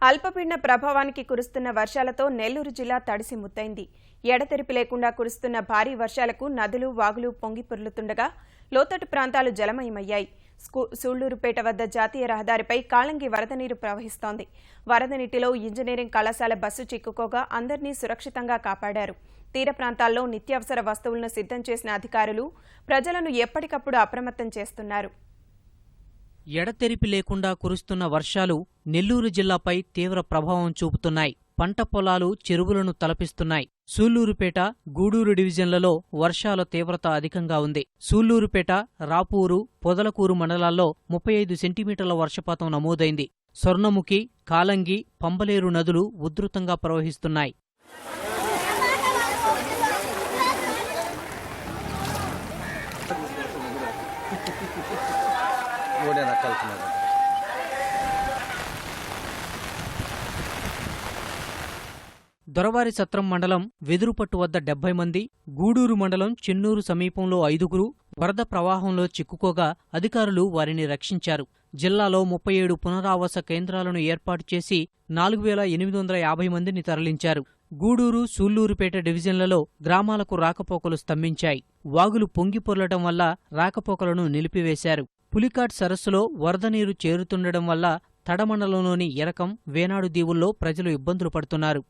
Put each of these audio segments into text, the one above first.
అల్పపీడన ప్రభావానికి కురుస్తున్న వర్షాలతో నెల్లూరు జిల్లా తడిసి ముద్దైంది. ఎడతెరిపి లేకుండా కురుస్తున్న భారీ వర్షాలకు నదులు, వాగులు పొంగి పొర్లుతుండగా లోతట్టు ప్రాంతాలు జలమయమయ్యాయి. సూళ్లూరుపేట వద్ద జాతీయ రహదారిపై కాళంగి వరద నీరు ప్రవహిస్తోంది. వరద నీటిలో ఇంజనీరింగ్ కళాశాల బస్సు చిక్కుకోగా అందరినీ సురక్షితంగా కాపాడారు. తీర ప్రాంతాల్లో నిత్యావసర వస్తువులను సిద్ధం చేసిన అధికారులు ప్రజలను ఎప్పటికప్పుడు అప్రమత్తం చేస్తున్నారు. ఎడతెరిపి లేకుండా కురుస్తున్న వర్షాలు నెల్లూరు జిల్లాపై తీవ్ర ప్రభావం చూపుతున్నాయి. పంట పొలాలు, చెరువులను తలపిస్తున్నాయి. సూళ్లూరుపేట, గూడూరు డివిజన్లలో వర్షాల తీవ్రత అధికంగా ఉంది. సూళ్లూరుపేట, రాపూరు, పొదలకూరు మండలాల్లో 35 సెంటీమీటర్ల వర్షపాతం నమోదైంది. స్వర్ణముఖి, కాలంగి, పంబలేరు నదులు ఉధృతంగా ప్రవహిస్తున్నాయి. దొరవారి సత్రం మండలం వెదురుపట్టు వద్ద 70 మంది, గూడూరు మండలం చెన్నూరు సమీపంలో 5గురు వరద ప్రవాహంలో చిక్కుకోగా అధికారులు వారిని రక్షించారు. జిల్లాలో 37 పునరావాస కేంద్రాలను ఏర్పాటు చేసి 4850 మందిని తరలించారు. గూడూరు, సూళ్లూరుపేట డివిజన్లలో గ్రామాలకు రాకపోకలు స్తంభించాయి. వాగులు పొంగిపొర్లటం వల్ల రాకపోకలను నిలిపివేశారు. పులికాట్ సరస్సులో వరద నీరు చేరుతుండటం వల్ల తడమండలంలోని ఎరకం, వేనాడు దీవుల్లో ప్రజలు ఇబ్బందులు పడుతున్నారు.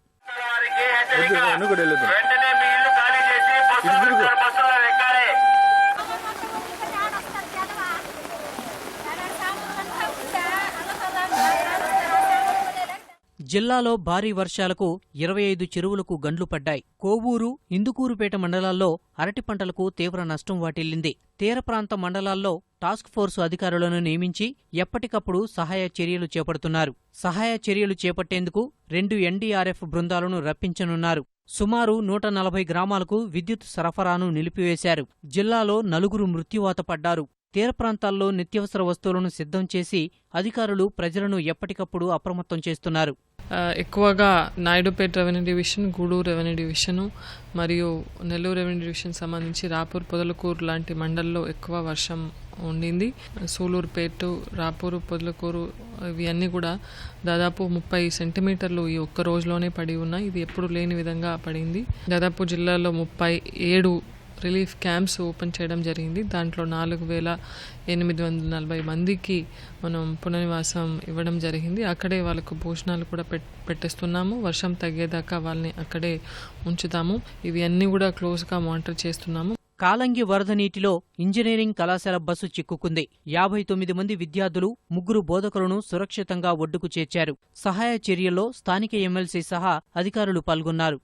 జిల్లాలో భారీ వర్షాలకు 25 చెరువులకు గండ్లు పడ్డాయి. కోవూరు, ఇందుకూరుపేట మండలాల్లో అరటి పంటలకు తీవ్ర నష్టం వాటిల్లింది. తీర ప్రాంత మండలాల్లో టాస్క్ ఫోర్సు అధికారులను నియమించి ఎప్పటికప్పుడు సహాయ చర్యలు చేపడుతున్నారు. సహాయ చర్యలు చేపట్టేందుకు 2 ఎన్డీఆర్ఎఫ్ బృందాలను రప్పించనున్నారు. సుమారు 140 గ్రామాలకు విద్యుత్ సరఫరాను నిలిపివేశారు. జిల్లాలో 4 మృత్యువాత పడ్డారు. తీర ప్రాంతాల్లో నిత్యావసర వస్తువులను సిద్ధం చేసి అధికారులు ప్రజలను ఎప్పటికప్పుడు అప్రమత్తం చేస్తున్నారు. ఎక్కువగా Naidupeta revenue division, Gudur revenue division మరియు నెల్లూరు రెవెన్యూ డివిజన్ సంబంధించి రాపూర్, పొదలకూరు లాంటి మండల్లో ఎక్కువ వర్షం ఉండింది. సూళ్లూరుపేట, రాపూరు, పొదలకూరు ఇవి అన్నీ కూడా దాదాపు 30 సెంటీమీటర్లు ఈ ఒక్క రోజులోనే పడి ఉన్నాయి. ఇది ఎప్పుడు లేని విధంగా పడింది. దాదాపు జిల్లాలో 37 రిలీఫ్ క్యాంప్స్ ఓపెన్ చేయడం జరిగింది. దాంట్లో 4840 మందికి మనం పునర్నివాసం ఇవ్వడం జరిగింది. అక్కడే వాళ్ళకు భోజనాలు కూడా పెట్టేస్తున్నాము. వర్షం తగ్గేదాకా వాళ్ళని అక్కడే ఉంచుతాము. ఇవి అన్నీ కూడా క్లోజ్గా మానిటర్ చేస్తున్నాము. కాలంగి వరద నీటిలో ఇంజనీరింగ్ కళాశాల బస్సు చిక్కుకుంది. 59 మంది విద్యార్థులు, 3 బోధకులను సురక్షితంగా ఒడ్డుకు చేర్చారు. సహాయ చర్యల్లో స్థానిక ఎమ్మెల్సీ సహా అధికారులు పాల్గొన్నారు.